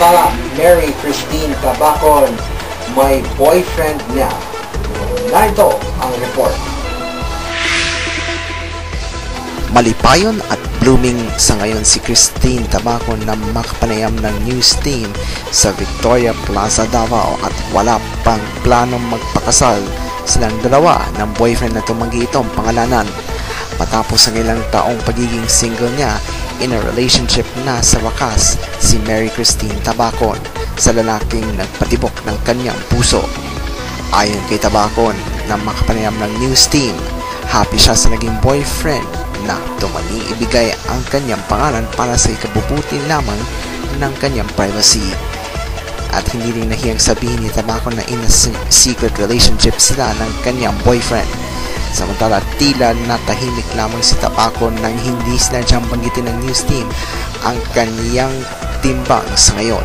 Samantala, Mary Christine Tabacon may boyfriend na. Narito ang report. Malipayon at blooming sa ngayon si Christine Tabacon na makapanayam ng news team sa Victoria Plaza, Davao at wala pang planong magpakasal silang dalawa ng boyfriend na tumanggi itong pangalanan. Matapos ang ilang taong pagiging single niya, in a relationship na sa wakas si Mary Christine Tabacon sa lalaking nagpatibok ng kanyang puso. Ayon kay Tabacon na makapanayam ng news team, happy siya sa naging boyfriend na tumani ibigay ang kanyang pangalan para sa ikabubuti lamang ng kanyang privacy. At hindi rin nahiyang sabihin ni Tabacon na in a secret relationship sila ng kanyang boyfriend. Samantala, tila natahimik lamang si Tabacon nang hindi sinadyang banggitin ng news team ang kanyang timbang sa ngayon.